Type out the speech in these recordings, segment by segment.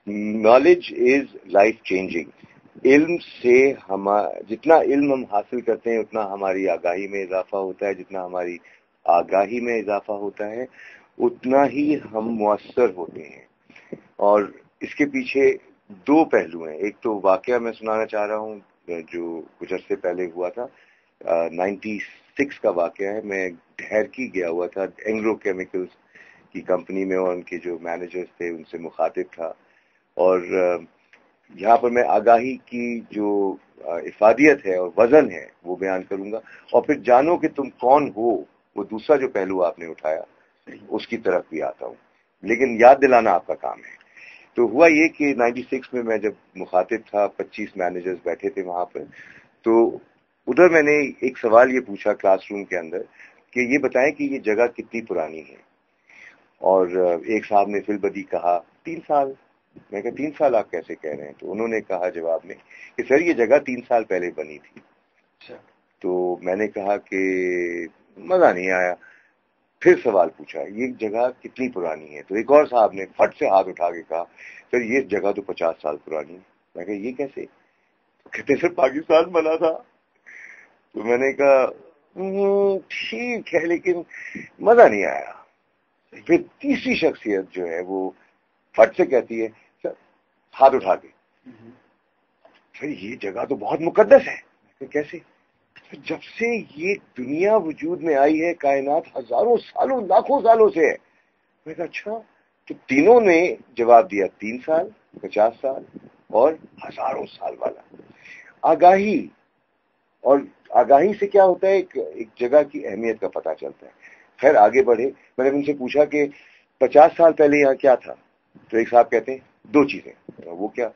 Knowledge is life changing. علم سے جتنا علم ہم حاصل کرتے ہیں اتنا ہماری آگاہی میں اضافہ ہوتا ہے. جتنا ہماری آگاہی میں اضافہ ہوتا ہے اتنا ہی ہم مؤثر ہوتے ہیں. اور اس کے پیچھے دو پہلو ہیں. ایک تو واقعہ میں سنانا چاہ رہا ہوں جو کچھ عرصے پہلے ہوا تھا. 96 کا واقعہ ہے. میں ڈھیرکی گیا ہوا تھا اینگرو کیمیکلز کی کمپنی میں اور ان کے جو مینیجرز تھے ان سے مخاطب تھا. اور یہاں پر میں آگاہی کی جو افادیت ہے اور وزن ہے وہ بیان کروں گا. اور پھر جانو کہ تم کون ہو وہ دوسرا جو پہلو آپ نے اٹھایا اس کی طرف بھی آتا ہوں, لیکن یاد دلانا آپ کا کام ہے. تو ہوا یہ کہ 96 میں میں جب مخاطب تھا 25 مینیجرز بیٹھے تھے وہاں پر, تو ادھر میں نے ایک سوال یہ پوچھا کلاس روم کے اندر کہ یہ بتائیں کہ یہ جگہ کتنی پرانی ہے. اور ایک صاحب نے فی البدی کہا 3 سال. میں کہا 3 سال آپ کیسے کہہ رہے ہیں؟ تو انہوں نے کہا جواب میں کہ سر یہ جگہ 3 سال پہلے بنی تھی. تو میں نے کہا کہ مزہ نہیں آیا. پھر سوال پوچھا یہ جگہ کتنی پرانی ہے؟ تو ایک اور صاحب نے فٹ سے ہاتھ اٹھا کے کہا سر یہ جگہ تو 50 سال پرانی ہے. میں کہا یہ کیسے؟ کہتے سر پاکستان بنا تھا. تو میں نے کہا ٹھیک ہے لیکن مزہ نہیں آیا. پھر تیسری شخصیت جو ہے وہ فٹ سے کہتی ہے سر ہاتھ اٹھا کے سر یہ جگہ تو بہت مقدس ہے. کیسے؟ جب سے یہ دنیا وجود میں آئی ہے کائنات ہزاروں سالوں لاکھوں سالوں سے ہے. میں کہا اچھا. تو تینوں نے جواب دیا 3 سال 50 سال اور ہزاروں سال والا. آگاہی, اور آگاہی سے کیا ہوتا ہے ایک جگہ کی اہمیت کا پتہ چلتا ہے. خیر آگے بڑھے. میں نے ان سے پوچھا کہ 50 سال پہلے یہاں کیا تھا؟ تو ایک صاحب کہتے ہیں 2 چیزیں. وہ کیا؟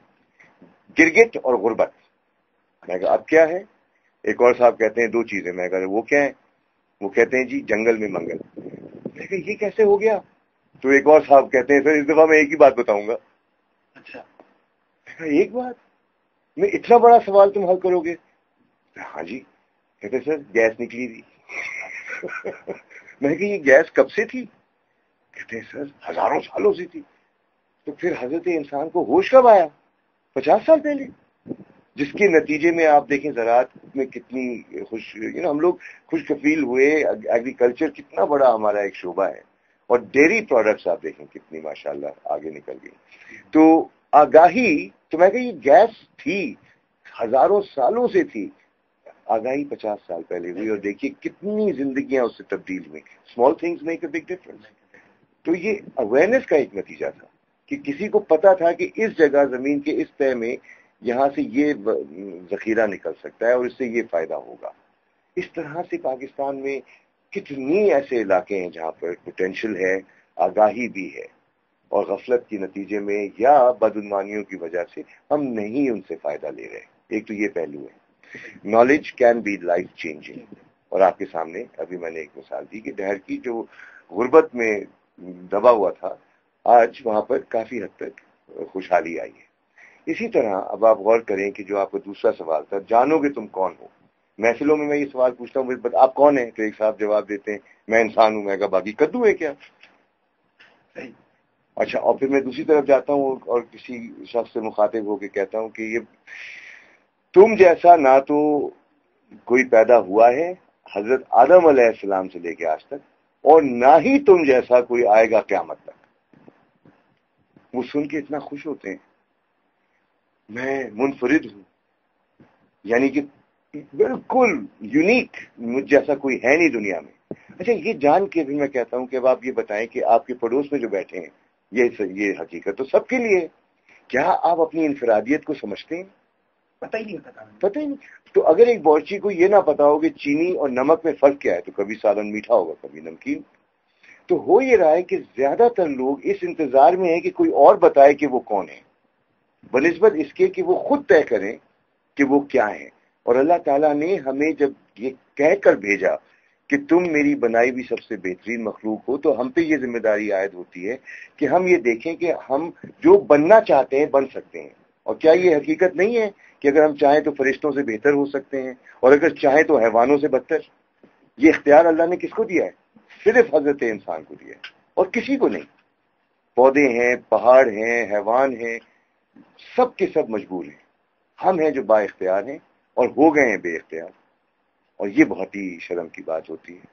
گرگٹ اور غربت. میں کہا اب کیا ہے؟ ایک اور صاحب کہتے ہیں 2 چیزیں. میں کہا وہ کیا ہے؟ وہ کہتے ہیں جی جنگل میں منگل. میں کہا یہ کیسے ہو گیا؟ تو ایک اور صاحب کہتے ہیں سر اس دفعہ میں ایک ہی بات بتاؤں گا. اچھا. میں کہا ایک بات میں اتنا بڑا سوال تم حل کرو گے؟ ہاں جی. کہتے سر گیس نکلی تھی. میں کہ یہ گیس کب سے تھی؟ کہتے ہیں سر ہزاروں سالوں سے تھی. تو پھر حضرت انسان کو ہوش کب آیا؟ 50 سال پہلے. جس کے نتیجے میں آپ دیکھیں زراعت میں کتنی ہم لوگ خوش کفیل ہوئے. ایگریکلچر کتنا بڑا ہمارا ایک شعبہ ہے. اور ڈیری پروڈکٹس آپ دیکھیں کتنی ماشاءاللہ آگے نکل گئی. تو آگاہی, تو میں کہ یہ گیس تھی ہزاروں سالوں سے تھی. آگاہی 50 سال پہلے ہوئی اور دیکھیے کتنی زندگیاں اس سے تبدیل ہوئی. Small things make a big difference. تو یہ اویئرنیس کا ایک نتیجہ تھا کہ کسی کو پتا تھا کہ اس جگہ زمین کے اس تہہ میں یہاں سے یہ ذخیرہ نکل سکتا ہے اور اس سے یہ فائدہ ہوگا. اس طرح سے پاکستان میں کتنی ایسے علاقے ہیں جہاں پر پوٹینشل ہے, آگاہی بھی ہے, اور غفلت کے نتیجے میں یا بدعنوانیوں کی وجہ سے ہم نہیں ان سے فائدہ لے رہے. ایک تو یہ پہلو ہے. Knowledge can be life changing. اور آپ کے سامنے ابھی میں نے ایک مثال دی کہ ڈھیرکی جو غربت میں دبا ہوا تھا آج وہاں پر کافی حد تک خوشحالی آئی ہے. اسی طرح اب آپ غور کریں کہ جو آپ کا دوسرا سوال تھا جانو گے تم کون ہو. محفلوں میں یہ سوال پوچھتا ہوں آپ کون ہیں؟ تو ایک صاحب جواب دیتے ہیں میں انسان ہوں. میں کہا باقی کدو ہے کیا؟ اچھا. اور پھر میں دوسری طرف جاتا ہوں اور کسی شخص سے مخاطب ہو کے کہتا ہوں کہ یہ تم جیسا نہ تو کوئی پیدا ہوا ہے حضرت آدم علیہ السلام سے لے کے آج تک, اور نہ ہی تم جیسا کوئی آئے گا قیامت تک. وہ سن کے اتنا خوش ہوتے ہیں. میں منفرد ہوں, یعنی کہ بالکل یونیک, مجھ جیسا کوئی ہے نہیں دنیا میں. اچھا یہ جان کے بھی میں کہتا ہوں کہ اب آپ یہ بتائیں کہ آپ کے پڑوس میں جو بیٹھے ہیں یہ حقیقت تو سب کے لیے ہے. کیا آپ اپنی انفرادیت کو سمجھتے ہیں؟ پتہ ہی نہیں. تو اگر ایک بورچی کو یہ نہ پتا ہو کہ چینی اور نمک میں فرق کیا ہے تو کبھی سالن میٹھا ہوگا کبھی نمکین. تو ہو یہ رہا ہے کہ زیادہ تر لوگ اس انتظار میں ہیں کہ کوئی اور بتائے کہ وہ کون ہے, بنسبت اس کے کہ وہ خود طے کریں کہ وہ کیا ہیں. اور اللہ تعالیٰ نے ہمیں جب یہ کہہ کر بھیجا کہ تم میری بنائی ہوئی سب سے بہترین مخلوق ہو, تو ہم پہ یہ ذمہ داری عائد ہوتی ہے کہ ہم یہ دیکھیں کہ ہم جو بننا چاہتے ہیں بن سکتے ہیں. اور کیا یہ حقیقت نہیں ہے کہ اگر ہم چاہیں تو فرشتوں سے بہتر ہو سکتے ہیں, اور اگر چاہیں تو حیوانوں سے بدتر؟ یہ اختیار اللہ نے کس کو دیا ہے؟ صرف حضرت انسان کو دیا ہے اور کسی کو نہیں. پودے ہیں, پہاڑ ہیں, حیوان ہیں, سب کے سب مجبور ہیں. ہم ہیں جو با اختیار ہیں اور ہو گئے ہیں بے اختیار, اور یہ بہت ہی شرم کی بات ہوتی ہے.